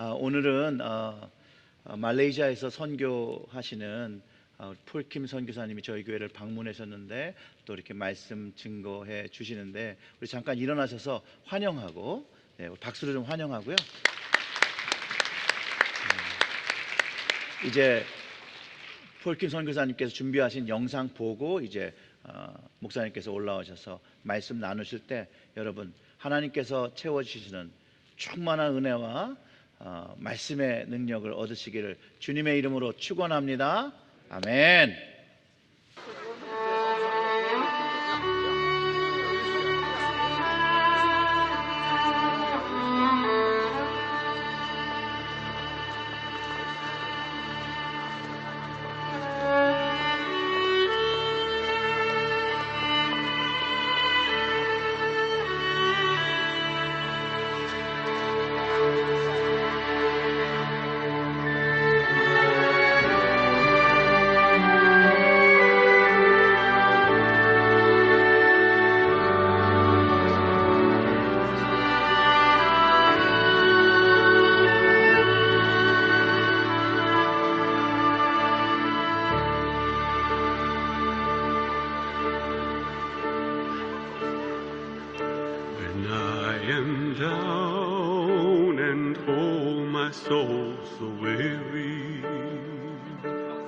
오늘은 말레이시아에서 선교하시는 폴킴 선교사님이 저희 교회를 방문하셨는데 또 이렇게 말씀 증거해 주시는데 우리 잠깐 일어나셔서 환영하고 박수로 좀 환영하고요. 이제 폴킴 선교사님께서 준비하신 영상 보고 이제 목사님께서 올라오셔서 말씀 나누실 때 여러분 하나님께서 채워주시는 충만한 은혜와 말씀의 능력을 얻으시기를 주님의 이름으로 축원합니다. 아멘.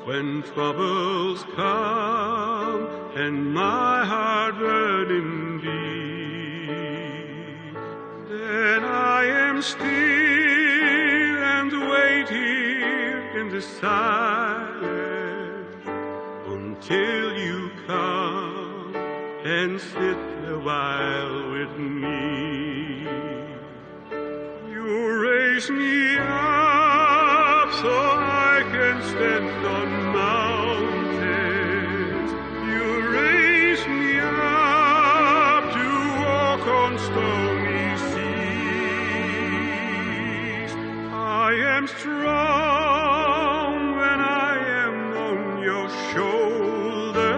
When troubles come and my heart burning deep, then I am still and wait here in the silence until you come and sit a while with me. You raise me up so I can stand on mountains. You raise me up to walk on stormy seas. I am strong when I am on your shoulders.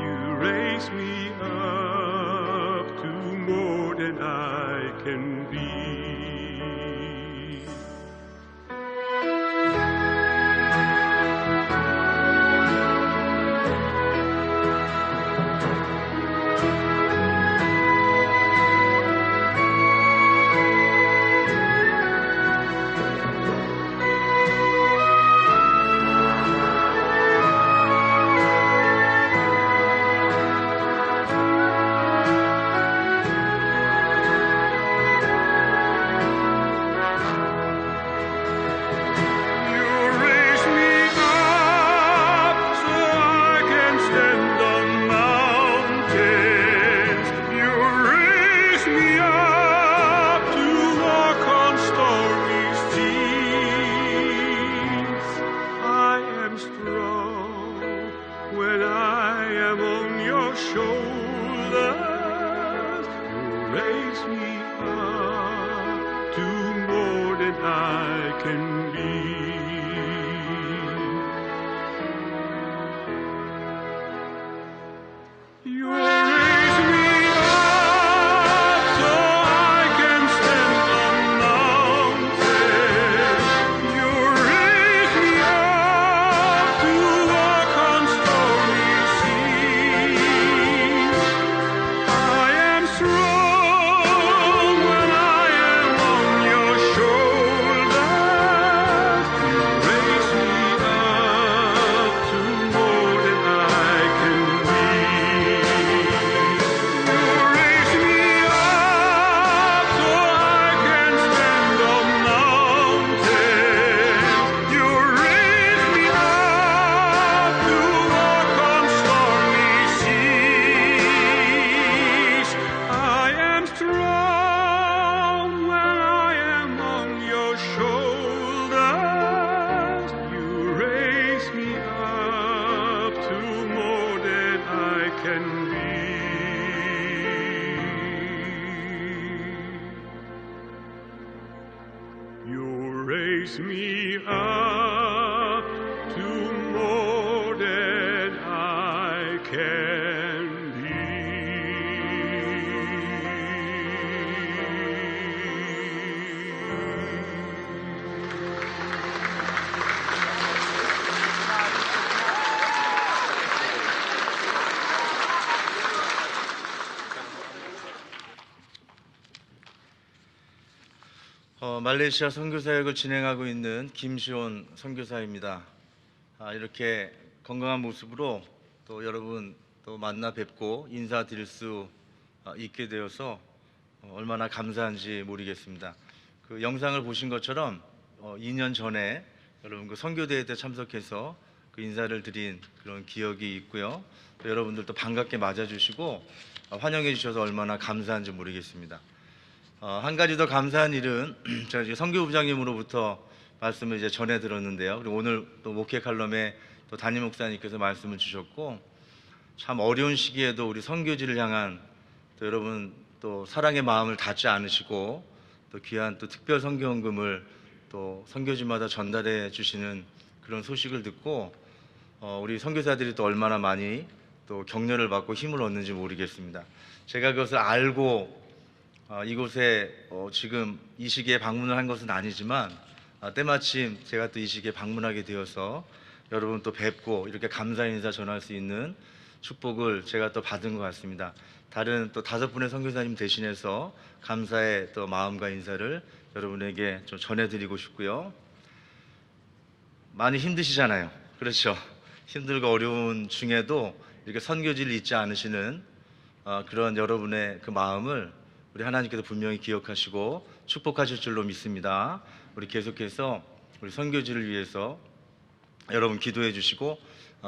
You raise me up to more than I can be. 말레이시아 선교 사역을 진행하고 있는 김시온 선교사입니다. 이렇게 건강한 모습으로 또 여러분 또 만나 뵙고 인사드릴 수 있게 되어서 얼마나 감사한지 모르겠습니다. 그 영상을 보신 것처럼 2년 전에 여러분 그 선교대회 때 참석해서 그 인사를 드린 그런 기억이 있고요. 또 여러분들도 반갑게 맞아주시고 환영해 주셔서 얼마나 감사한지 모르겠습니다. 한 가지 더 감사한 일은 제가 이제 선교부장님으로부터 말씀을 이제 전해 들었는데요. 그리고 오늘 또 목회 칼럼에 또 담임 목사님께서 말씀을 주셨고, 참 어려운 시기에도 우리 선교지를 향한 또 여러분 또 사랑의 마음을 닫지 않으시고 또 귀한 또 특별 선교헌금을 또 선교지마다 전달해 주시는 그런 소식을 듣고 우리 선교사들이 또 얼마나 많이 또 격려를 받고 힘을 얻는지 모르겠습니다. 제가 그것을 알고 이곳에 지금 이 시기에 방문을 한 것은 아니지만 때마침 제가 또 이 시기에 방문하게 되어서 여러분 또 뵙고 이렇게 감사 인사 전할 수 있는 축복을 제가 또 받은 것 같습니다. 다른 또 5분의 선교사님 대신해서 감사의 또 마음과 인사를 여러분에게 좀 전해드리고 싶고요. 많이 힘드시잖아요. 그렇죠? 힘들고 어려운 중에도 이렇게 선교지를 잊지 않으시는 그런 여러분의 그 마음을 우리 하나님께서 분명히 기억하시고 축복하실 줄로 믿습니다. 우리 계속해서 우리 선교지를 위해서 여러분 기도해 주시고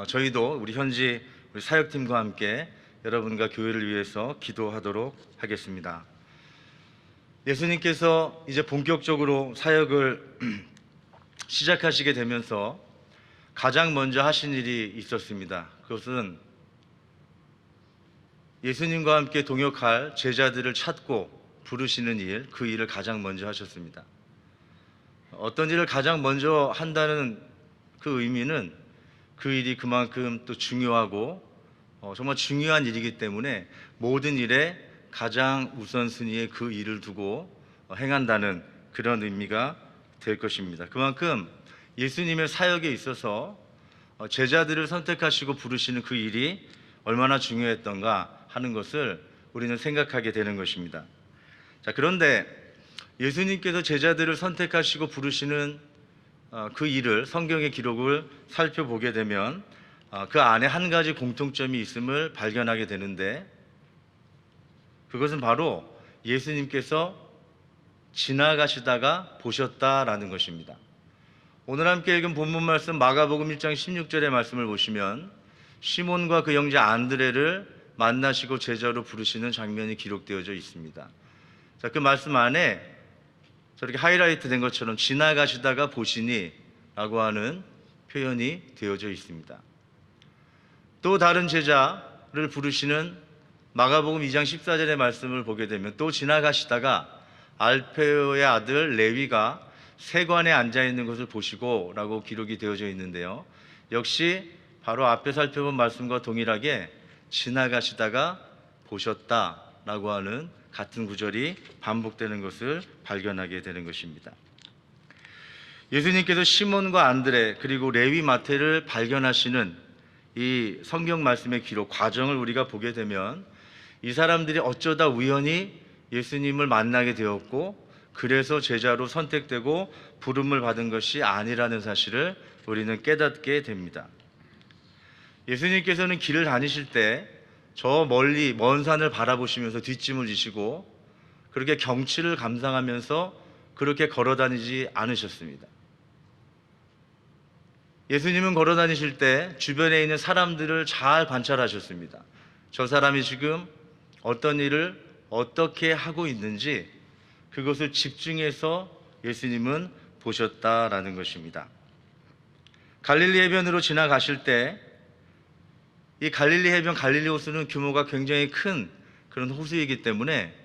저희도 우리 현지 우리 사역팀과 함께 여러분과 교회를 위해서 기도하도록 하겠습니다. 예수님께서 이제 본격적으로 사역을 시작하시게 되면서 가장 먼저 하신 일이 있었습니다. 그것은 예수님과 함께 동역할 제자들을 찾고 부르시는 일, 그 일을 가장 먼저 하셨습니다. 어떤 일을 가장 먼저 한다는 그 의미는 그 일이 그만큼 또 중요하고 정말 중요한 일이기 때문에 모든 일에 가장 우선순위에 그 일을 두고 행한다는 그런 의미가 될 것입니다. 그만큼 예수님의 사역에 있어서 제자들을 선택하시고 부르시는 그 일이 얼마나 중요했던가 하는 것을 우리는 생각하게 되는 것입니다. 자, 그런데 예수님께서 제자들을 선택하시고 부르시는 그 일을 성경의 기록을 살펴보게 되면 그 안에 한 가지 공통점이 있음을 발견하게 되는데 그것은 바로 예수님께서 지나가시다가 보셨다라는 것입니다. 오늘 함께 읽은 본문 말씀 마가복음 1장 16절의 말씀을 보시면 시몬과 그 형제 안드레를 만나시고 제자로 부르시는 장면이 기록되어져 있습니다. 자, 그 말씀 안에 저렇게 하이라이트 된 것처럼 지나가시다가 보시니 라고 하는 표현이 되어져 있습니다. 또 다른 제자를 부르시는 마가복음 2장 14절의 말씀을 보게 되면 또 지나가시다가 알페오의 아들 레위가 세관에 앉아 있는 것을 보시고 라고 기록이 되어져 있는데요. 역시 바로 앞에 살펴본 말씀과 동일하게 지나가시다가 보셨다라고 하는 같은 구절이 반복되는 것을 발견하게 되는 것입니다. 예수님께서 시몬과 안드레 그리고 레위 마태를 발견하시는 이 성경 말씀의 기록 과정을 우리가 보게 되면 이 사람들이 어쩌다 우연히 예수님을 만나게 되었고 그래서 제자로 선택되고 부름을 받은 것이 아니라는 사실을 우리는 깨닫게 됩니다. 예수님께서는 길을 다니실 때 저 멀리 먼 산을 바라보시면서 뒷짐을 지시고 그렇게 경치를 감상하면서 그렇게 걸어 다니지 않으셨습니다. 예수님은 걸어 다니실 때 주변에 있는 사람들을 잘 관찰하셨습니다. 저 사람이 지금 어떤 일을 어떻게 하고 있는지 그것을 집중해서 예수님은 보셨다라는 것입니다. 갈릴리 해변으로 지나가실 때 이 갈릴리 해변 갈릴리 호수는 규모가 굉장히 큰 그런 호수이기 때문에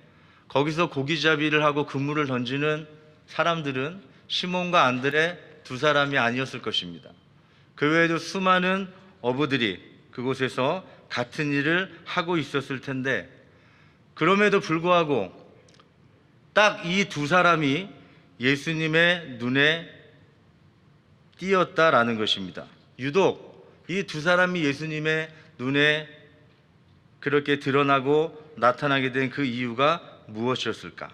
거기서 고기잡이를 하고 그물을 던지는 사람들은 시몬과 안드레 두 사람이 아니었을 것입니다. 그 외에도 수많은 어부들이 그곳에서 같은 일을 하고 있었을 텐데 그럼에도 불구하고 딱 이 두 사람이 예수님의 눈에 띄었다라는 것입니다. 유독 이 두 사람이 예수님의 눈에 그렇게 드러나고 나타나게 된 그 이유가 무엇이었을까?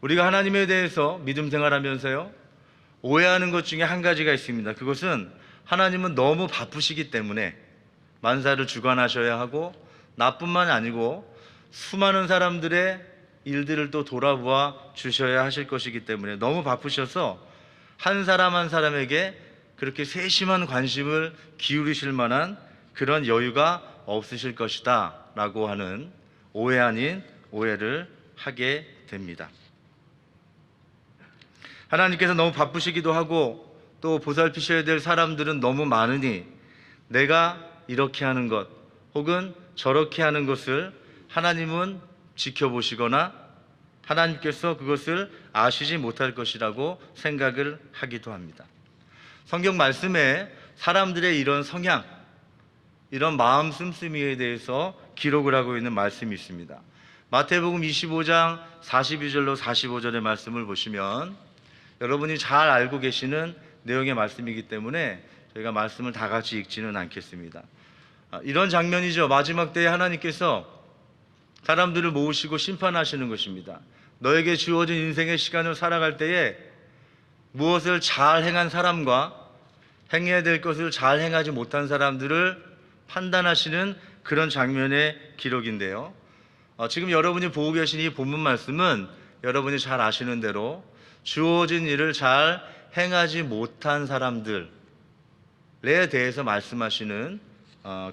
우리가 하나님에 대해서 믿음 생활하면서요, 오해하는 것 중에 한 가지가 있습니다. 그것은 하나님은 너무 바쁘시기 때문에 만사를 주관하셔야 하고, 나뿐만 아니고 수많은 사람들의 일들을 또 돌아보아 주셔야 하실 것이기 때문에 너무 바쁘셔서 한 사람 한 사람에게 그렇게 세심한 관심을 기울이실 만한 그런 여유가 없으실 것이다 라고 하는 오해 아닌 오해를 하게 됩니다. 하나님께서 너무 바쁘시기도 하고 또 보살피셔야 될 사람들은 너무 많으니 내가 이렇게 하는 것 혹은 저렇게 하는 것을 하나님은 지켜보시거나 하나님께서 그것을 아시지 못할 것이라고 생각을 하기도 합니다. 성경 말씀에 사람들의 이런 성향, 이런 마음 씀씀이에 대해서 기록을 하고 있는 말씀이 있습니다. 마태복음 25장 42절로 45절의 말씀을 보시면 여러분이 잘 알고 계시는 내용의 말씀이기 때문에 저희가 말씀을 다 같이 읽지는 않겠습니다. 이런 장면이죠. 마지막 때에 하나님께서 사람들을 모으시고 심판하시는 것입니다. 너에게 주어진 인생의 시간을 살아갈 때에 무엇을 잘 행한 사람과 행해야 될 것을 잘 행하지 못한 사람들을 판단하시는 그런 장면의 기록인데요. 지금 여러분이 보고 계신 이 본문 말씀은 여러분이 잘 아시는 대로 주어진 일을 잘 행하지 못한 사람들에 대해서 말씀하시는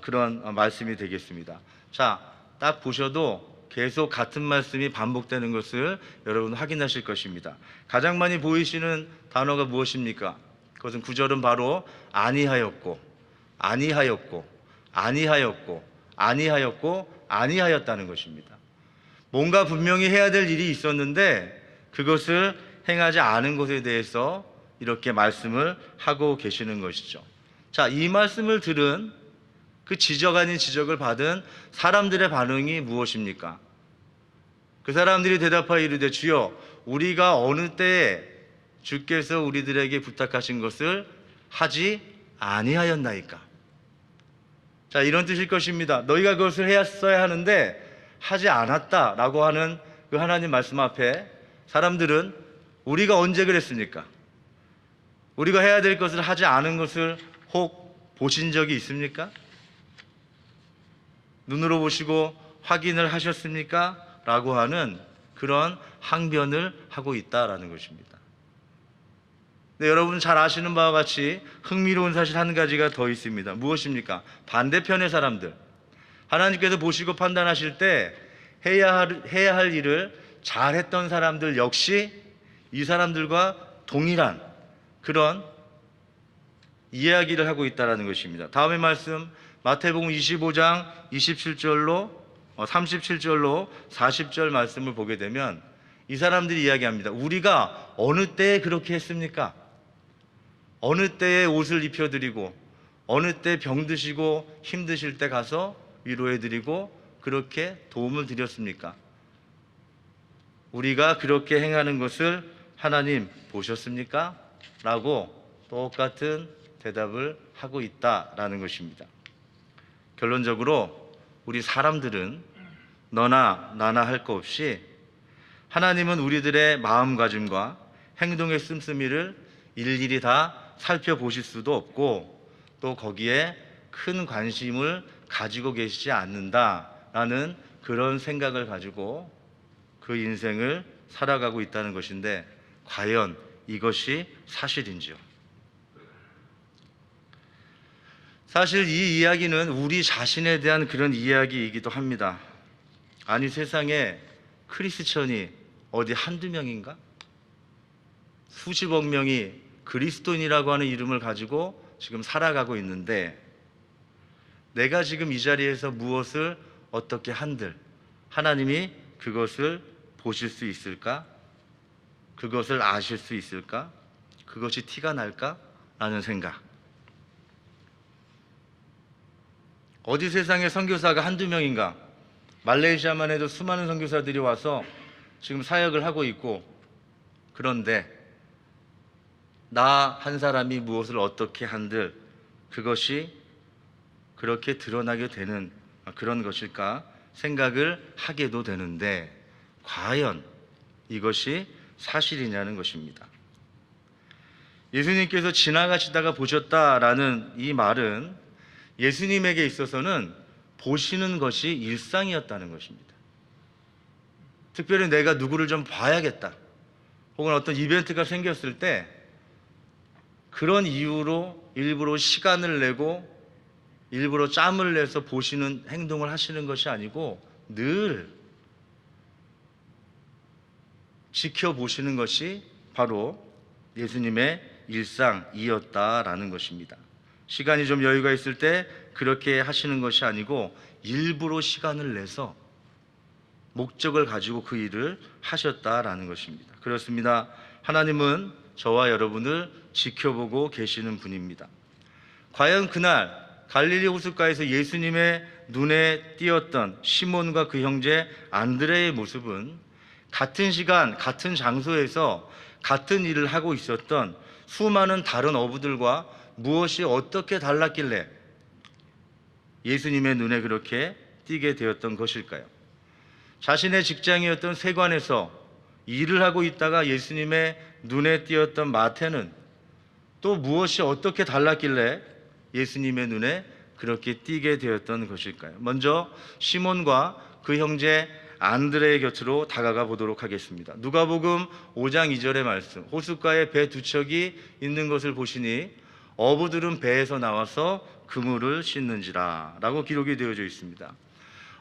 그런 말씀이 되겠습니다. 자, 딱 보셔도 계속 같은 말씀이 반복되는 것을 여러분 확인하실 것입니다. 가장 많이 보이시는 단어가 무엇입니까? 그것은 구절은 바로 아니하였고, 아니하였고, 아니하였고, 아니하였고, 아니하였다는 것입니다. 뭔가 분명히 해야 될 일이 있었는데 그것을 행하지 않은 것에 대해서 이렇게 말씀을 하고 계시는 것이죠. 자, 이 말씀을 들은 그 지적 아닌 지적을 받은 사람들의 반응이 무엇입니까? 그 사람들이 대답하여 이르되 주여 우리가 어느 때에 주께서 우리들에게 부탁하신 것을 하지 아니하였나이까? 자, 이런 뜻일 것입니다. 너희가 그것을 했어야 하는데 하지 않았다라고 하는 그 하나님 말씀 앞에 사람들은 우리가 언제 그랬습니까? 우리가 해야 될 것을 하지 않은 것을 혹 보신 적이 있습니까? 눈으로 보시고 확인을 하셨습니까? 라고 하는 그런 항변을 하고 있다라는 것입니다. 네, 여러분 잘 아시는 바와 같이 흥미로운 사실 한 가지가 더 있습니다. 무엇입니까? 반대편의 사람들, 하나님께서 보시고 판단하실 때 해야 할 일을 잘했던 사람들 역시 이 사람들과 동일한 그런 이야기를 하고 있다는 것입니다. 다음의 말씀 마태복음 25장 27절로 37절로 40절 말씀을 보게 되면 이 사람들이 이야기합니다. 우리가 어느 때에 그렇게 했습니까? 어느 때에 옷을 입혀드리고 어느 때 병드시고 힘드실 때 가서 위로해드리고 그렇게 도움을 드렸습니까? 우리가 그렇게 행하는 것을 하나님 보셨습니까? 라고 똑같은 대답을 하고 있다라는 것입니다. 결론적으로 우리 사람들은 너나 나나 할 거 없이 하나님은 우리들의 마음가짐과 행동의 씀씀이를 일일이 다 살펴보실 수도 없고 또 거기에 큰 관심을 가지고 계시지 않는다라는 그런 생각을 가지고 그 인생을 살아가고 있다는 것인데 과연 이것이 사실인지요? 사실 이 이야기는 우리 자신에 대한 그런 이야기이기도 합니다. 아니 세상에 크리스천이 어디 한두 명인가? 수십억 명이 그리스도인이라고 하는 이름을 가지고 지금 살아가고 있는데 내가 지금 이 자리에서 무엇을 어떻게 한들 하나님이 그것을 보실 수 있을까? 그것을 아실 수 있을까? 그것이 티가 날까? 라는 생각. 어디 세상에 선교사가 한두 명인가? 말레이시아만 해도 수많은 선교사들이 와서 지금 사역을 하고 있고 그런데 나 한 사람이 무엇을 어떻게 한들 그것이 그렇게 드러나게 되는 그런 것일까 생각을 하게도 되는데 과연 이것이 사실이냐는 것입니다. 예수님께서 지나가시다가 보셨다라는 이 말은 예수님에게 있어서는 보시는 것이 일상이었다는 것입니다. 특별히 내가 누구를 좀 봐야겠다, 혹은 어떤 이벤트가 생겼을 때 그런 이유로 일부러 시간을 내고 일부러 짬을 내서 보시는 행동을 하시는 것이 아니고 늘 지켜보시는 것이 바로 예수님의 일상이었다라는 것입니다. 시간이 좀 여유가 있을 때 그렇게 하시는 것이 아니고 일부러 시간을 내서 목적을 가지고 그 일을 하셨다라는 것입니다. 그렇습니다. 하나님은 저와 여러분을 지켜보고 계시는 분입니다. 과연 그날 갈릴리 호숫가에서 예수님의 눈에 띄었던 시몬과 그 형제 안드레의 모습은 같은 시간, 같은 장소에서 같은 일을 하고 있었던 수많은 다른 어부들과 무엇이 어떻게 달랐길래 예수님의 눈에 그렇게 띄게 되었던 것일까요? 자신의 직장이었던 세관에서 일을 하고 있다가 예수님의 눈에 띄었던 마태는 또 무엇이 어떻게 달랐길래 예수님의 눈에 그렇게 띄게 되었던 것일까요? 먼저 시몬과 그 형제 안드레의 곁으로 다가가 보도록 하겠습니다. 누가복음 5장 2절의 말씀, 호숫가에 배 두 척이 있는 것을 보시니 어부들은 배에서 나와서 그물을 씻는지라 라고 기록이 되어져 있습니다.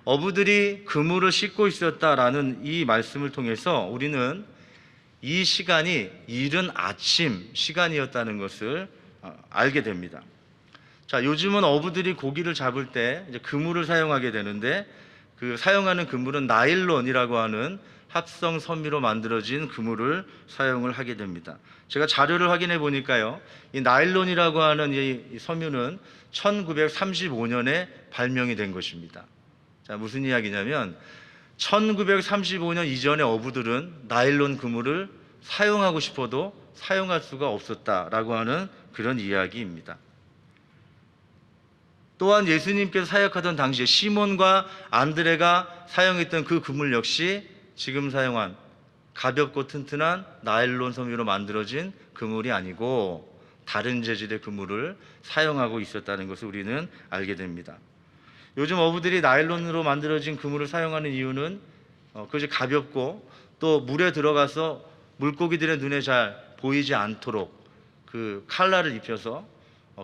어부들이 그물을 씻고 있었다라는 이 말씀을 통해서 우리는 이 시간이 이른 아침 시간이었다는 것을 알게 됩니다. 자, 요즘은 어부들이 고기를 잡을 때 이제 그물을 사용하게 되는데 그 사용하는 그물은 나일론이라고 하는 합성 섬유로 만들어진 그물을 사용을 하게 됩니다. 제가 자료를 확인해 보니까요, 이 나일론이라고 하는 이 섬유는 1935년에 발명이 된 것입니다. 자, 무슨 이야기냐면 1935년 이전의 어부들은 나일론 그물을 사용하고 싶어도 사용할 수가 없었다라고 하는 그런 이야기입니다. 또한 예수님께서 사역하던 당시에 시몬과 안드레가 사용했던 그 그물 역시 지금 사용한 가볍고 튼튼한 나일론 섬유로 만들어진 그물이 아니고 다른 재질의 그물을 사용하고 있었다는 것을 우리는 알게 됩니다. 요즘 어부들이 나일론으로 만들어진 그물을 사용하는 이유는 그것이 가볍고 또 물에 들어가서 물고기들의 눈에 잘 보이지 않도록 그 칼날을 입혀서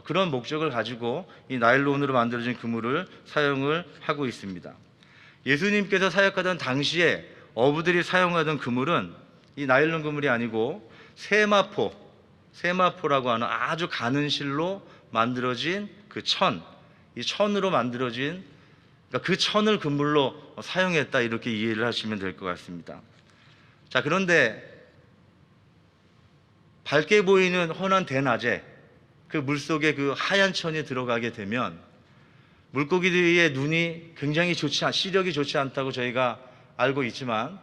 그런 목적을 가지고 이 나일론으로 만들어진 그물을 사용을 하고 있습니다. 예수님께서 사역하던 당시에 어부들이 사용하던 그물은 이 나일론 그물이 아니고 세마포라고 하는 아주 가는 실로 만들어진 그 이 천으로 만들어진, 그러니까 그 천을 그물로 사용했다, 이렇게 이해를 하시면 될 것 같습니다. 자, 그런데 밝게 보이는 환한 대낮에 그 물속에 그 하얀 천이 들어가게 되면 물고기들의 눈이 굉장히 시력이 좋지 않다고 저희가 알고 있지만,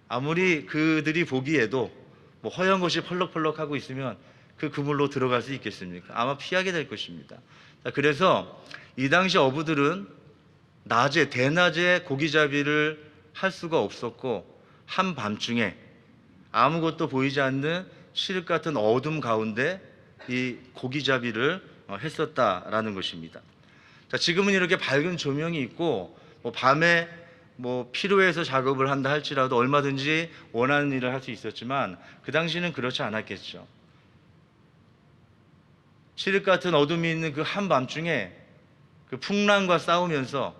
아무리 그들이 보기에도 뭐 허연 것이 펄럭펄럭하고 있으면 그 그물로 들어갈 수 있겠습니까? 아마 피하게 될 것입니다. 그래서 이 당시 어부들은 대낮에 고기잡이를 할 수가 없었고, 한밤중에 아무것도 보이지 않는 칠흑 같은 어둠 가운데 이 고기잡이를 했었다라는 것입니다. 자, 지금은 이렇게 밝은 조명이 있고 밤에 필요해서 작업을 한다 할지라도 얼마든지 원하는 일을 할 수 있었지만 그 당시는 그렇지 않았겠죠. 칠흑 같은 어둠이 있는 그 한밤중에 그 풍랑과 싸우면서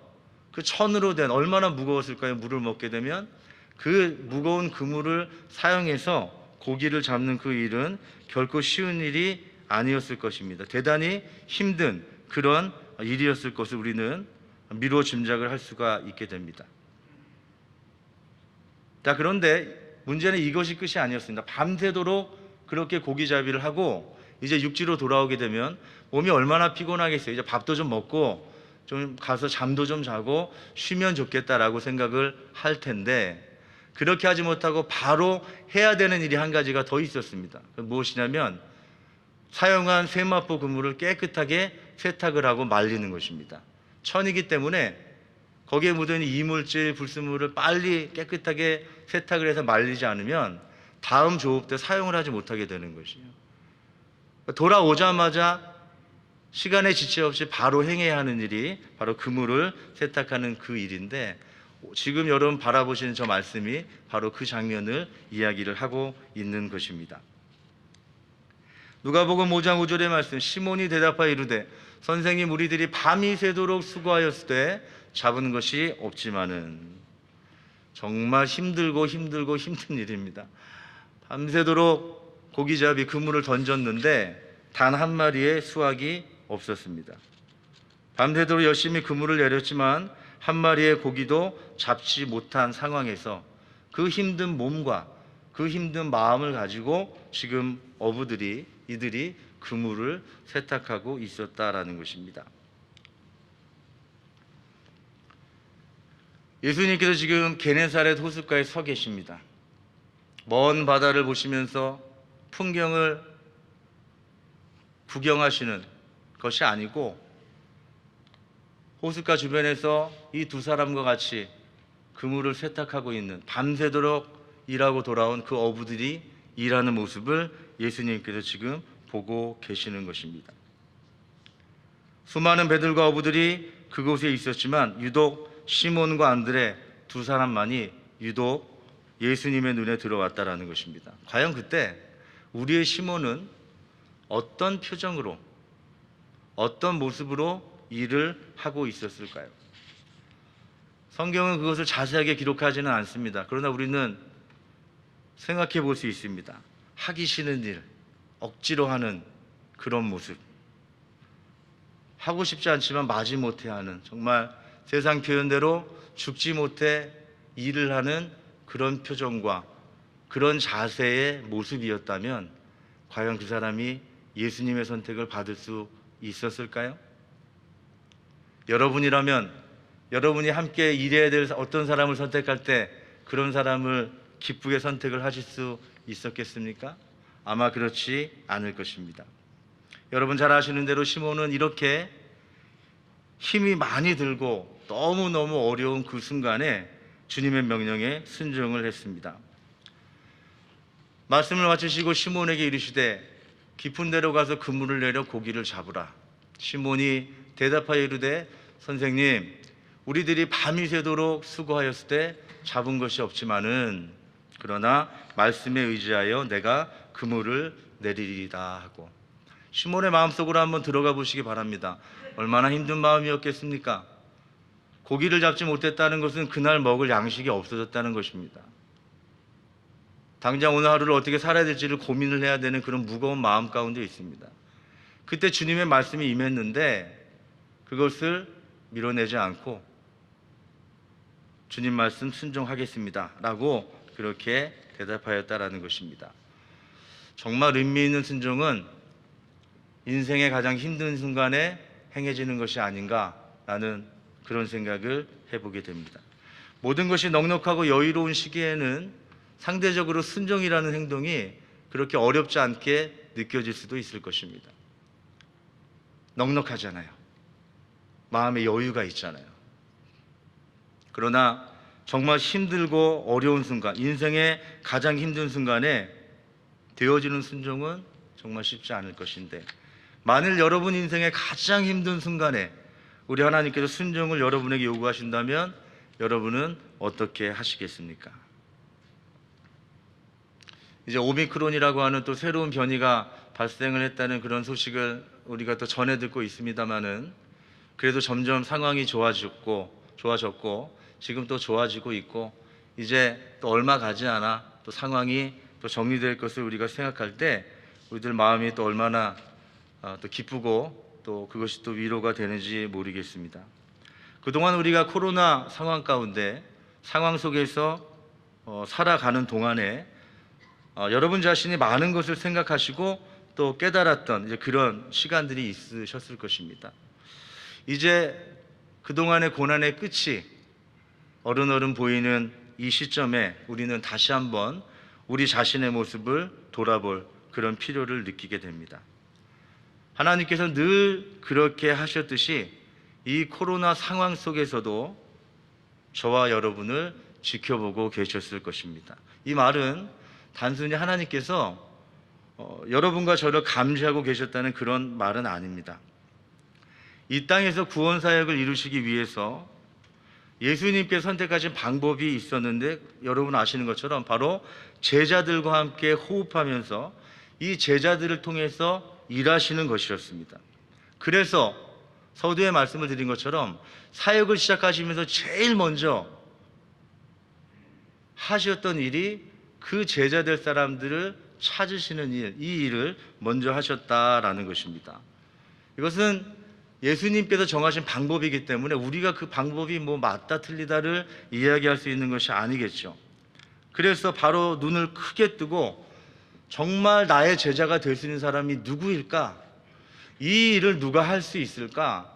그 천으로 된, 얼마나 무거웠을까요? 물을 먹게 되면 그 무거운 그물을 사용해서 고기를 잡는 그 일은 결코 쉬운 일이 아니었을 것입니다. 대단히 힘든 그런 일이었을 것을 우리는 미루어 짐작을 할 수가 있게 됩니다. 자, 그런데 문제는 이것이 끝이 아니었습니다. 밤새도록 그렇게 고기잡이를 하고 이제 육지로 돌아오게 되면 몸이 얼마나 피곤하겠어요. 이제 밥도 좀 먹고 좀 가서 잠도 좀 자고 쉬면 좋겠다라고 생각을 할 텐데, 그렇게 하지 못하고 바로 해야 되는 일이 한 가지가 더 있었습니다. 무엇이냐면 사용한 세마포 그물을 깨끗하게 세탁을 하고 말리는 것입니다. 천이기 때문에 거기에 묻은 이물질, 불순물을 빨리 깨끗하게 세탁을 해서 말리지 않으면 다음 조업 때 사용을 하지 못하게 되는 것이에요. 돌아오자마자 시간에 지체 없이 바로 행해야 하는 일이 바로 그물을 세탁하는 그 일인데, 지금 여러분 바라보시는 저 말씀이 바로 그 장면을 이야기를 하고 있는 것입니다. 누가복음 5장 5절의 말씀, 시몬이 대답하여 이르되 선생님, 우리들이 밤이 새도록 수고하였을 때 잡은 것이 없지만은. 정말 힘들고 힘든 일입니다. 밤새도록 고기잡이 그물을 던졌는데 단 한 마리의 수확이 없었습니다. 밤새도록 열심히 그물을 내렸지만 한 마리의 고기도 잡지 못한 상황에서 그 힘든 몸과 그 힘든 마음을 가지고 지금 이들이 그물을 세탁하고 있었다라는 것입니다. 예수님께서 지금 게네사렛 호숫가에 서 계십니다. 먼 바다를 보시면서 풍경을 구경하시는 것이 아니고 호숫가 주변에서 이 두 사람과 같이 그물을 세탁하고 있는, 밤새도록 일하고 돌아온 그 어부들이 일하는 모습을 예수님께서 지금 보고 계시는 것입니다. 수많은 배들과 어부들이 그곳에 있었지만 유독 시몬과 안드레 두 사람만이 유독 예수님의 눈에 들어왔다라는 것입니다. 과연 그때 우리의 시몬은 어떤 표정으로, 어떤 모습으로 일을 하고 있었을까요? 성경은 그것을 자세하게 기록하지는 않습니다. 그러나 우리는 생각해 볼 수 있습니다. 하기 싫은 일, 억지로 하는 그런 모습, 하고 싶지 않지만 마지못해 하는, 정말 세상 표현대로 죽지 못해 일을 하는 그런 표정과 그런 자세의 모습이었다면 과연 그 사람이 예수님의 선택을 받을 수 있었을까요? 여러분이라면 여러분이 함께 일해야 될 어떤 사람을 선택할 때 그런 사람을 기쁘게 선택을 하실 수 있었겠습니까? 아마 그렇지 않을 것입니다. 여러분 잘 아시는 대로 시몬은 이렇게 힘이 많이 들고 너무너무 어려운 그 순간에 주님의 명령에 순종을 했습니다. 말씀을 마치시고 시몬에게 이르시되 깊은 데로 가서 그물을 내려 고기를 잡으라. 시몬이 대답하여 이르되 선생님, 우리들이 밤이 새도록 수고하였을 때 잡은 것이 없지만은 그러나 말씀에 의지하여 내가 그물을 내리리다 하고. 시몬의 마음속으로 한번 들어가 보시기 바랍니다. 얼마나 힘든 마음이었겠습니까? 고기를 잡지 못했다는 것은 그날 먹을 양식이 없어졌다는 것입니다. 당장 오늘 하루를 어떻게 살아야 될지를 고민을 해야 되는 그런 무거운 마음 가운데 있습니다. 그때 주님의 말씀이 임했는데 그것을 밀어내지 않고 주님 말씀 순종하겠습니다 라고 그렇게 대답하였다라는 것입니다. 정말 의미 있는 순종은 인생의 가장 힘든 순간에 행해지는 것이 아닌가라는 그런 생각을 해보게 됩니다. 모든 것이 넉넉하고 여유로운 시기에는 상대적으로 순종이라는 행동이 그렇게 어렵지 않게 느껴질 수도 있을 것입니다. 넉넉하잖아요. 마음에 여유가 있잖아요. 그러나 정말 힘들고 어려운 순간, 인생의 가장 힘든 순간에 되어지는 순종은 정말 쉽지 않을 것인데, 만일 여러분 인생의 가장 힘든 순간에 우리 하나님께서 순종을 여러분에게 요구하신다면 여러분은 어떻게 하시겠습니까? 이제 오미크론이라고 하는 또 새로운 변이가 발생을 했다는 그런 소식을 우리가 또 전해 듣고 있습니다만은, 그래도 점점 상황이 좋아졌고 지금 또 좋아지고 있고 이제 또 얼마 가지 않아 또 상황이 또 정리될 것을 우리가 생각할 때 우리들 마음이 또 얼마나 또 기쁘고 또 그것이 또 위로가 되는지 모르겠습니다. 그동안 우리가 코로나 상황 가운데 상황 속에서 살아가는 동안에 여러분 자신이 많은 것을 생각하시고 또 깨달았던 이제 그런 시간들이 있으셨을 것입니다. 이제 그동안의 고난의 끝이 어른어른 보이는 이 시점에 우리는 다시 한번 우리 자신의 모습을 돌아볼 그런 필요를 느끼게 됩니다. 하나님께서 늘 그렇게 하셨듯이 이 코로나 상황 속에서도 저와 여러분을 지켜보고 계셨을 것입니다. 이 말은 단순히 하나님께서 여러분과 저를 감시하고 계셨다는 그런 말은 아닙니다. 이 땅에서 구원 사역을 이루시기 위해서 예수님께 선택하신 방법이 있었는데, 여러분 아시는 것처럼 바로 제자들과 함께 호흡하면서 이 제자들을 통해서 일하시는 것이었습니다. 그래서 서두에 말씀을 드린 것처럼 사역을 시작하시면서 제일 먼저 하셨던 일이 그 제자될 사람들을 찾으시는 일, 이 일을 먼저 하셨다라는 것입니다. 이것은 예수님께서 정하신 방법이기 때문에 우리가 그 방법이 뭐 맞다 틀리다를 이야기할 수 있는 것이 아니겠죠. 그래서 바로 눈을 크게 뜨고 정말 나의 제자가 될 수 있는 사람이 누구일까? 이 일을 누가 할 수 있을까?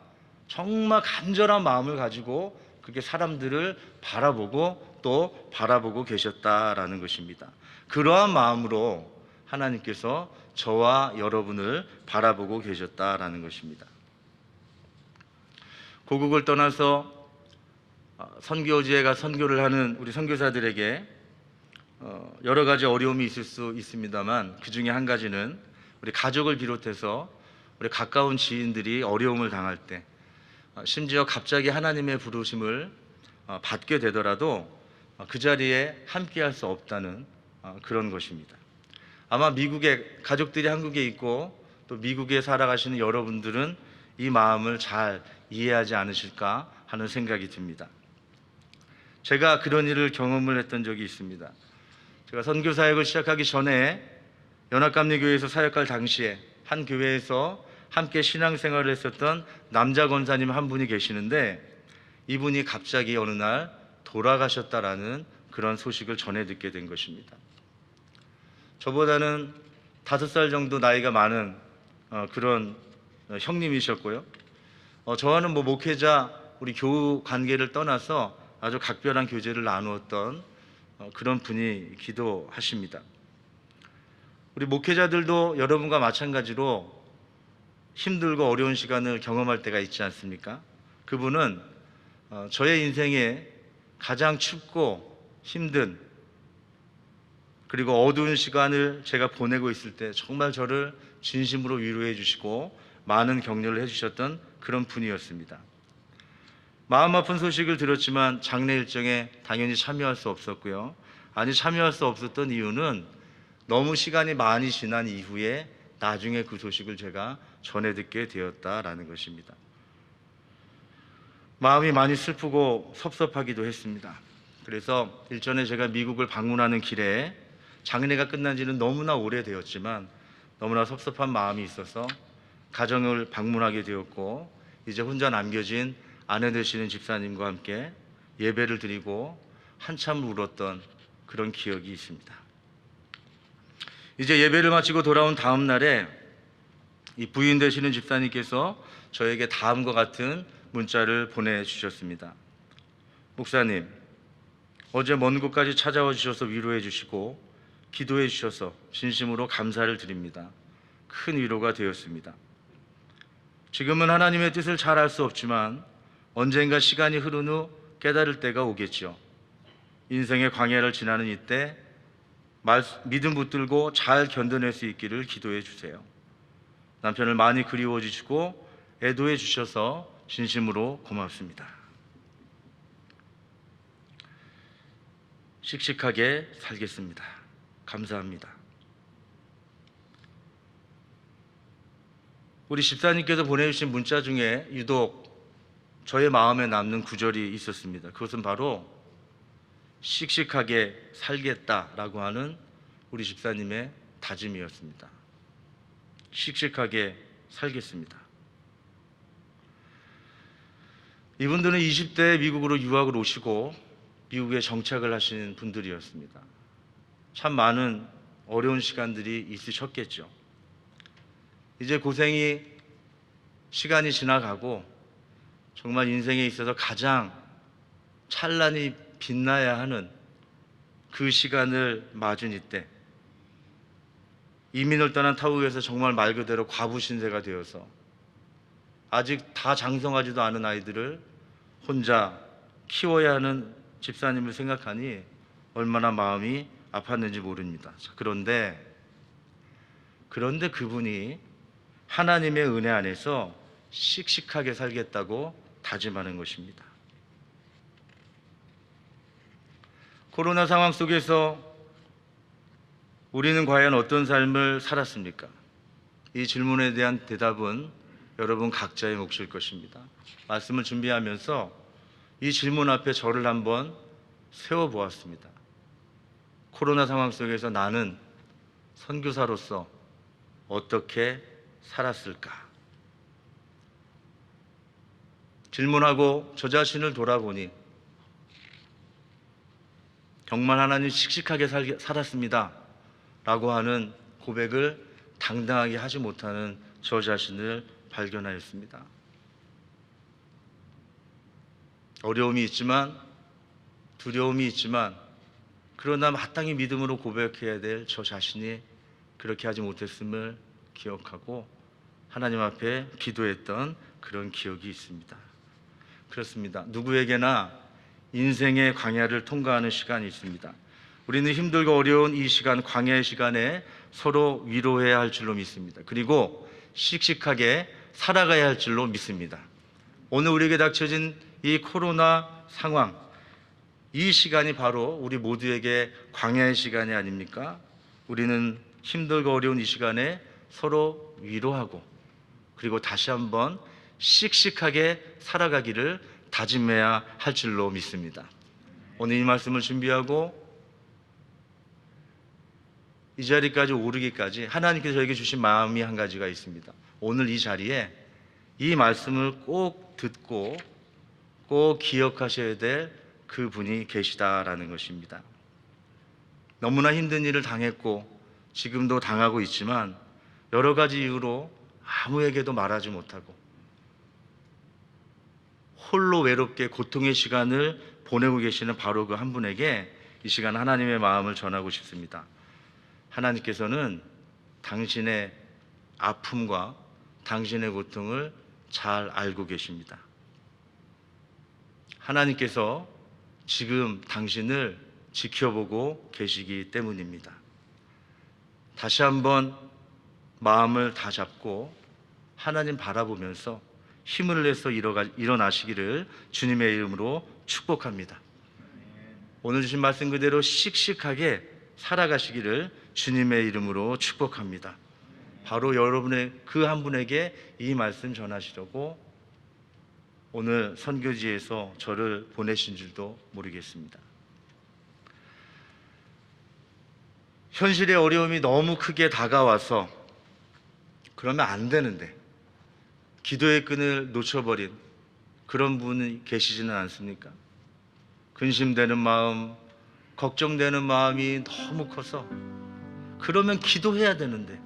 정말 간절한 마음을 가지고 그렇게 사람들을 바라보고 또 바라보고 계셨다라는 것입니다. 그러한 마음으로 하나님께서 저와 여러분을 바라보고 계셨다라는 것입니다. 고국을 떠나서 선교지에 가 선교를 하는 우리 선교사들에게 여러 가지 어려움이 있을 수 있습니다만, 그 중에 한 가지는 우리 가족을 비롯해서 우리 가까운 지인들이 어려움을 당할 때, 심지어 갑자기 하나님의 부르심을 받게 되더라도 그 자리에 함께할 수 없다는 그런 것입니다. 아마 미국에 가족들이 한국에 있고 또 미국에 살아가시는 여러분들은 이 마음을 잘 이해하지 않으실까 하는 생각이 듭니다. 제가 그런 일을 경험을 했던 적이 있습니다. 제가 선교 사역을 시작하기 전에 연합감리교회에서 사역할 당시에 한 교회에서 함께 신앙생활을 했었던 남자 권사님 한 분이 계시는데, 이분이 갑자기 어느 날 돌아가셨다라는 그런 소식을 전해 듣게 된 것입니다. 저보다는 5살 정도 나이가 많은 그런 형님이셨고요. 저와는 뭐 목회자, 우리 교우 관계를 떠나서 아주 각별한 교제를 나누었던 그런 분이 기도하십니다. 우리 목회자들도 여러분과 마찬가지로 힘들고 어려운 시간을 경험할 때가 있지 않습니까? 그분은 저의 인생에 가장 춥고 힘든 그리고 어두운 시간을 제가 보내고 있을 때 정말 저를 진심으로 위로해 주시고 많은 격려를 해주셨던 그런 분이었습니다. 마음 아픈 소식을 들었지만 장례 일정에 당연히 참여할 수 없었고요. 참여할 수 없었던 이유는 너무 시간이 많이 지난 이후에 나중에 그 소식을 제가 전해 듣게 되었다라는 것입니다. 마음이 많이 슬프고 섭섭하기도 했습니다. 그래서 일전에 제가 미국을 방문하는 길에 장례가 끝난 지는 너무나 오래되었지만 너무나 섭섭한 마음이 있어서 가정을 방문하게 되었고, 이제 혼자 남겨진 아내 되시는 집사님과 함께 예배를 드리고 한참 울었던 그런 기억이 있습니다. 이제 예배를 마치고 돌아온 다음 날에 이 부인 되시는 집사님께서 저에게 다음과 같은 문자를 보내주셨습니다. 목사님, 어제 먼 곳까지 찾아와 주셔서 위로해 주시고 기도해 주셔서 진심으로 감사를 드립니다. 큰 위로가 되었습니다. 지금은 하나님의 뜻을 잘 알 수 없지만 언젠가 시간이 흐른 후 깨달을 때가 오겠죠. 인생의 광야를 지나는 이때 믿음 붙들고 잘 견뎌낼 수 있기를 기도해 주세요. 남편을 많이 그리워 주시고 애도해 주셔서 진심으로 고맙습니다. 씩씩하게 살겠습니다. 감사합니다. 우리 집사님께서 보내주신 문자 중에 유독 저의 마음에 남는 구절이 있었습니다. 그것은 바로 씩씩하게 살겠다라고 하는 우리 집사님의 다짐이었습니다. 씩씩하게 살겠습니다. 이분들은 20대에 미국으로 유학을 오시고 미국에 정착을 하신 분들이었습니다. 참 많은 어려운 시간들이 있으셨겠죠. 이제 고생이 시간이 지나가고 정말 인생에 있어서 가장 찬란히 빛나야 하는 그 시간을 맞은 이때, 이민을 떠난 타국에서 정말 말 그대로 과부 신세가 되어서 아직 다 장성하지도 않은 아이들을 혼자 키워야 하는 집사님을 생각하니 얼마나 마음이 아팠는지 모릅니다. 자, 그런데 그분이 하나님의 은혜 안에서 씩씩하게 살겠다고 다짐하는 것입니다. 코로나 상황 속에서 우리는 과연 어떤 삶을 살았습니까? 이 질문에 대한 대답은 여러분 각자의 몫일 것입니다. 말씀을 준비하면서 이 질문 앞에 저를 한번 세워보았습니다. 코로나 상황 속에서 나는 선교사로서 어떻게 살았을까? 질문하고 저 자신을 돌아보니 정말 하나님 씩씩하게 살았습니다 라고 하는 고백을 당당하게 하지 못하는 저 자신을 발견하였습니다. 어려움이 있지만, 두려움이 있지만, 그러나 마땅히 믿음으로 고백해야 될 저 자신이 그렇게 하지 못했음을 기억하고 하나님 앞에 기도했던 그런 기억이 있습니다. 그렇습니다. 누구에게나 인생의 광야를 통과하는 시간이 있습니다. 우리는 힘들고 어려운 이 시간, 광야의 시간에 서로 위로해야 할 줄로 믿습니다. 그리고 씩씩하게 살아가야 할 줄로 믿습니다. 오늘 우리에게 닥쳐진 이 코로나 상황, 이 시간이 바로 우리 모두에게 광야의 시간이 아닙니까? 우리는 힘들고 어려운 이 시간에 서로 위로하고 그리고 다시 한번 씩씩하게 살아가기를 다짐해야 할 줄로 믿습니다. 오늘 이 말씀을 준비하고 이 자리까지 오르기까지 하나님께서 저에게 주신 마음이 한 가지가 있습니다. 오늘 이 자리에 이 말씀을 꼭 듣고 꼭 기억하셔야 될 그분이 계시다라는 것입니다. 너무나 힘든 일을 당했고 지금도 당하고 있지만 여러 가지 이유로 아무에게도 말하지 못하고 홀로 외롭게 고통의 시간을 보내고 계시는 바로 그 한 분에게 이 시간 하나님의 마음을 전하고 싶습니다. 하나님께서는 당신의 아픔과 당신의 고통을 잘 알고 계십니다. 하나님께서 지금 당신을 지켜보고 계시기 때문입니다. 다시 한번 마음을 다 잡고 하나님 바라보면서 힘을 내서 일어나시기를 주님의 이름으로 축복합니다. 오늘 주신 말씀 그대로 씩씩하게 살아가시기를 주님의 이름으로 축복합니다. 바로 여러분의 그 한 분에게 이 말씀 전하시려고 오늘 선교지에서 저를 보내신 줄도 모르겠습니다. 현실의 어려움이 너무 크게 다가와서 그러면 안 되는데 기도의 끈을 놓쳐버린 그런 분이 계시지는 않습니까? 근심되는 마음, 걱정되는 마음이 너무 커서 그러면 기도해야 되는데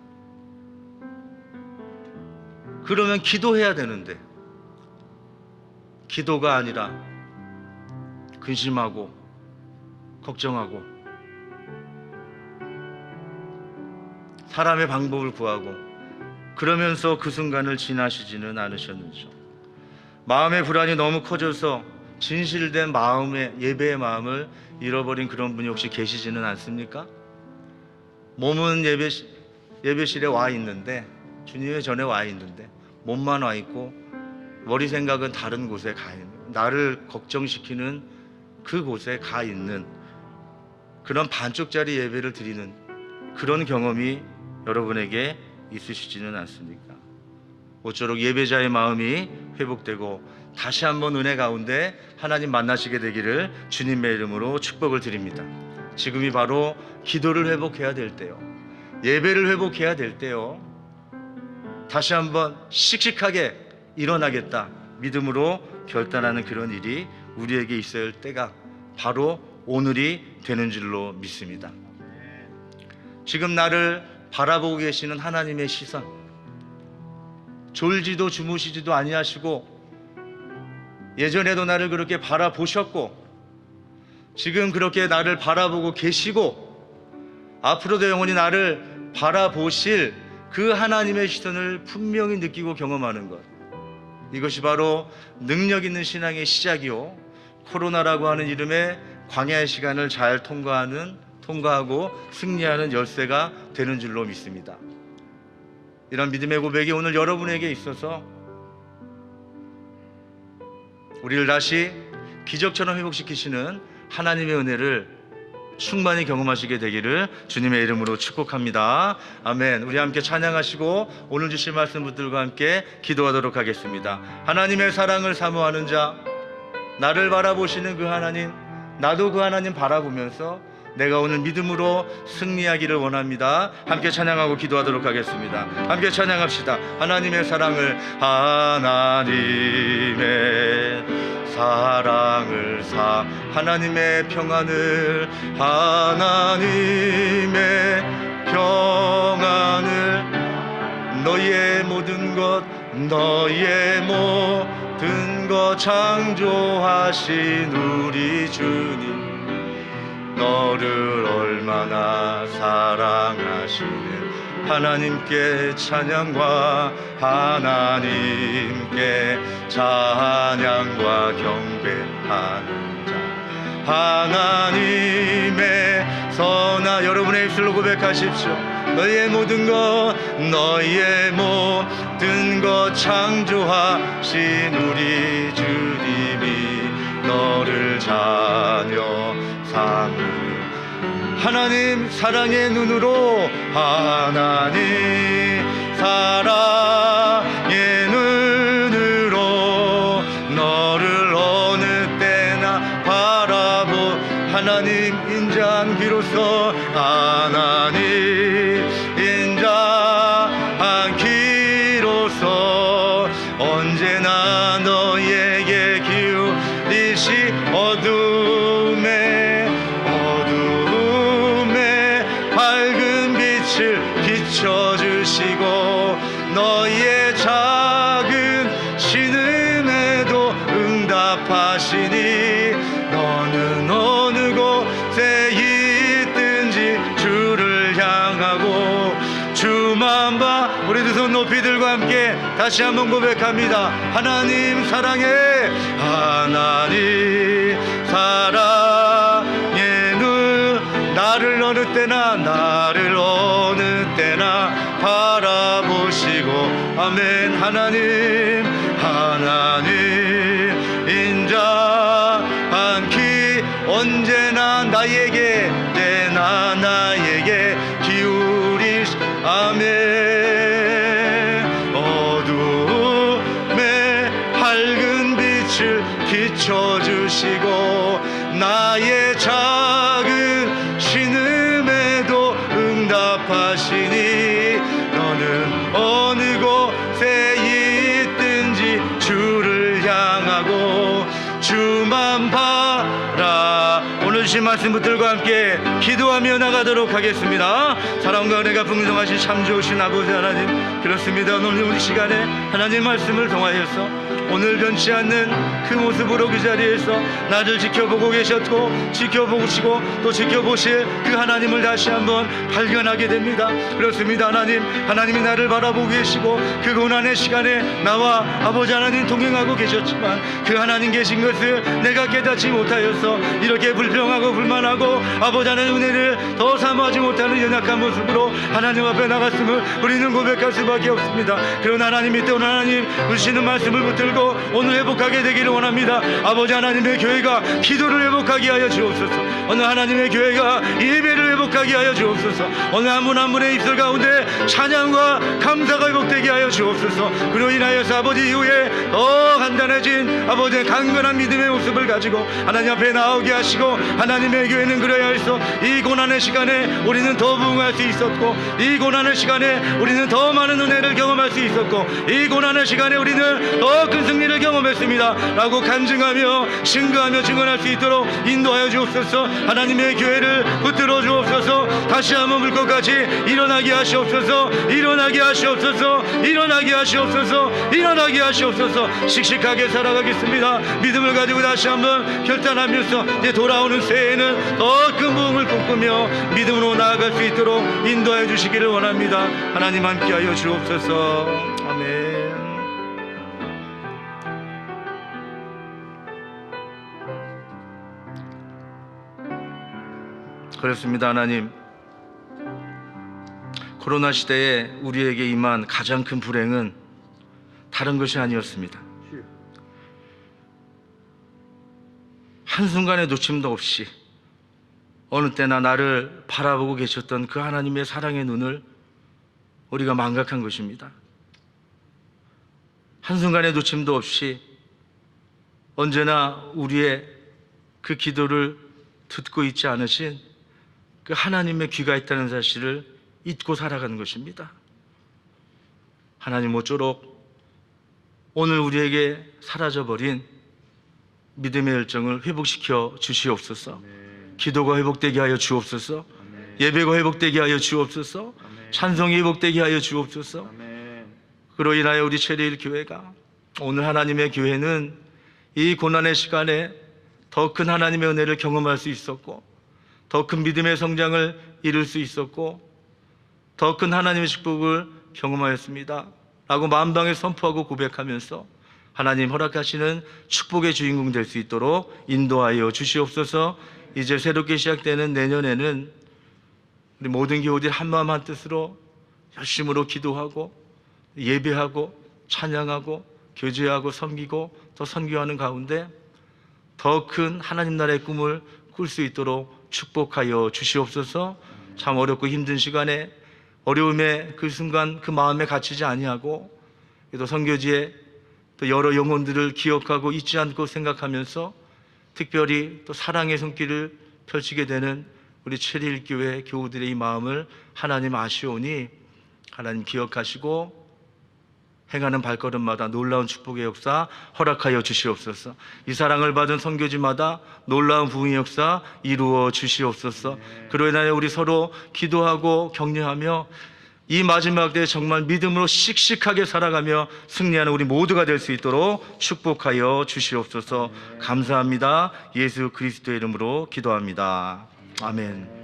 기도가 아니라 근심하고 걱정하고 사람의 방법을 구하고 그러면서 그 순간을 지나시지는 않으셨는지요. 마음의 불안이 너무 커져서 진실된 마음의 예배의 마음을 잃어버린 그런 분이 혹시 계시지는 않습니까? 몸은 예배실에 와 있는데 주님의 전에 와 있는데 몸만 와 있고 머리 생각은 다른 곳에 가 있는, 나를 걱정시키는 그곳에 가 있는 그런 반쪽짜리 예배를 드리는 그런 경험이 여러분에게 있으시지는 않습니까? 모쪼록 예배자의 마음이 회복되고 다시 한번 은혜 가운데 하나님 만나시게 되기를 주님의 이름으로 축복을 드립니다. 지금이 바로 기도를 회복해야 될 때요, 예배를 회복해야 될 때요, 다시 한번 씩씩하게 일어나겠다 믿음으로 결단하는 그런 일이 우리에게 있어야 할 때가 바로 오늘이 되는 줄로 믿습니다. 지금 나를 바라보고 계시는 하나님의 시선, 졸지도 주무시지도 아니하시고 예전에도 나를 그렇게 바라보셨고 지금 그렇게 나를 바라보고 계시고 앞으로도 영원히 나를 바라보실 그 하나님의 시선을 분명히 느끼고 경험하는 것, 이것이 바로 능력 있는 신앙의 시작이요 코로나라고 하는 이름의 광야의 시간을 잘 통과하고 승리하는 열쇠가 되는 줄로 믿습니다. 이런 믿음의 고백이 오늘 여러분에게 있어서 우리를 다시 기적처럼 회복시키시는 하나님의 은혜를 충만히 경험하시게 되기를 주님의 이름으로 축복합니다. 아멘. 우리 함께 찬양하시고 오늘 주실 말씀 붙들과 함께 기도하도록 하겠습니다. 하나님의 사랑을 사모하는 자, 나를 바라보시는 그 하나님, 나도 그 하나님 바라보면서 내가 오늘 믿음으로 승리하기를 원합니다. 함께 찬양하고 기도하도록 하겠습니다. 함께 찬양합시다. 하나님의 사랑을, 하나님의 사랑을 하나님의 평안을, 하나님의 평안을, 너희의 모든 것 창조하신 우리 주님, 너를 얼마나 사랑하시는 하나님께 찬양과 하나님께 찬양과 경배하는 자, 하나님의 선하, 여러분의 입술로 고백하십시오. 너희의 모든 것 창조하신 우리 주님이 너를 자녀 삼으, 하나님 사랑의 눈으로, 하나님 사랑의 눈으로 너를 어느 때나 바라보, 하나님 인자한 귀로서, 하나님 인자한 귀로서 언제나 너에게 기울이시 어둠에 밝은 빛을 비춰주시고 너희의 작은 신음에도 응답하시니 너는 어느 곳에 있든지 주를 향하고 주만 봐. 우리 두 손 높이 들고 함께 다시 한번 고백합니다. 하나님 사랑해, 하나님 사랑해 나를 어느 때나 바라보시고, 아멘. 하나님 인자한 귀 언제나 나에게 기울이시, 아멘. 어둠에 밝은 빛을 비춰주시고 나의 작은 신음에도 응답하시니 너는 어느 곳에 있든지 주를 향하고 주만 바라. 오늘 주신 말씀 붙들과 함께 기도하며 나가도록 하겠습니다. 사랑과 은혜가 풍성하신 참 좋으신 아버지 하나님, 그렇습니다. 오늘 우리 시간에 하나님 말씀을 통하여서 오늘 변치 않는 그 모습으로 그 자리에서 나를 지켜보고 계셨고 지켜보시고 또 지켜보실 그 하나님을 다시 한번 발견하게 됩니다. 그렇습니다. 하나님이 나를 바라보고 계시고 그 고난의 시간에 나와 아버지 하나님 동행하고 계셨지만 그 하나님 계신 것을 내가 깨닫지 못하여서 이렇게 불평하고 불만하고 아버지 하나님 은혜를 더 사모하지 못하는 연약한 모습으로 하나님 앞에 나갔음을 우리는 고백할 수밖에 없습니다. 그러나 하나님이 또 하나님 주시는 말씀을 붙들고 오늘 회복하게 되기를 원합니다. 아버지 하나님의 교회가 기도를 회복하게 하여 주옵소서. 오늘 하나님의 교회가 예배를 회복하게 하여 주옵소서. 오늘 한 분 한 분의 입술 가운데 찬양과 감사가 회복되게 하여 주옵소서. 그로 인하여서 아버지 이후에 더 간단해진 아버지의 강건한 믿음의 모습을 가지고 하나님 앞에 나오게 하시고 하나님의 교회는 그래야 해서 이 고난의 시간에 우리는 더 부응할 수 있었고 이 고난의 시간에 우리는 더 많은 은혜를 경험할 수 있었고 이 고난의 시간에 우리는 더 큰 승리를 경험했습니다 라고 간증하며 증거하며 증언할 수 있도록 인도하여 주옵소서. 하나님의 교회를 붙들어 주옵소서. 다시 한번 물것같이 일어나게 하시옵소서. 일어나게 하시옵소서. 일어나게 하시옵소서. 일어나게 하시옵소서. 씩씩하게 살아가겠습니다. 믿음을 가지고 다시 한번 결단하면서 이제 돌아오는 새해에는 더 큰 부흥을 꿈꾸며 믿음으로 나아갈 수 있도록 인도하여 주시기를 원합니다. 하나님 함께하여 주옵소서. 아멘. 그렇습니다. 하나님, 코로나 시대에 우리에게 임한 가장 큰 불행은 다른 것이 아니었습니다. 한순간의 놓침도 없이 어느 때나 나를 바라보고 계셨던 그 하나님의 사랑의 눈을 우리가 망각한 것입니다. 한순간의 놓침도 없이 언제나 우리의 그 기도를 듣고 있지 않으신 그 하나님의 귀가 있다는 사실을 잊고 살아가는 것입니다. 하나님, 모쪼록 오늘 우리에게 사라져버린 믿음의 열정을 회복시켜 주시옵소서. 기도가 회복되게 하여 주옵소서. 예배가 회복되게 하여 주옵소서. 찬송이 회복되게 하여 주옵소서. 그로 인하여 우리 체리일 교회가, 오늘 하나님의 교회는 이 고난의 시간에 더 큰 하나님의 은혜를 경험할 수 있었고, 더 큰 믿음의 성장을 이룰 수 있었고, 더 큰 하나님의 축복을 경험하였습니다 라고 마음방에 선포하고 고백하면서 하나님 허락하시는 축복의 주인공 될 수 있도록 인도하여 주시옵소서. 이제 새롭게 시작되는 내년에는 우리 모든 교우들 한마음 한뜻으로 열심으로 기도하고 예배하고 찬양하고 교제하고 섬기고 더 선교하는 가운데 더 큰 하나님 나라의 꿈을 꿀 수 있도록 축복하여 주시옵소서. 참 어렵고 힘든 시간에 어려움의 그 순간 그 마음에 갇히지 아니하고 또 선교지에 또 여러 영혼들을 기억하고 잊지 않고 생각하면서 특별히 또 사랑의 손길을 펼치게 되는 우리 체리일교회 교우들의 이 마음을 하나님 아시오니 하나님 기억하시고 행하는 발걸음마다 놀라운 축복의 역사 허락하여 주시옵소서. 이 사랑을 받은 선교지마다 놀라운 부흥의 역사 이루어 주시옵소서. 그로 인하여 우리 서로 기도하고 격려하며 이 마지막 때에 정말 믿음으로 씩씩하게 살아가며 승리하는 우리 모두가 될 수 있도록 축복하여 주시옵소서. 감사합니다. 예수 그리스도의 이름으로 기도합니다. 아멘.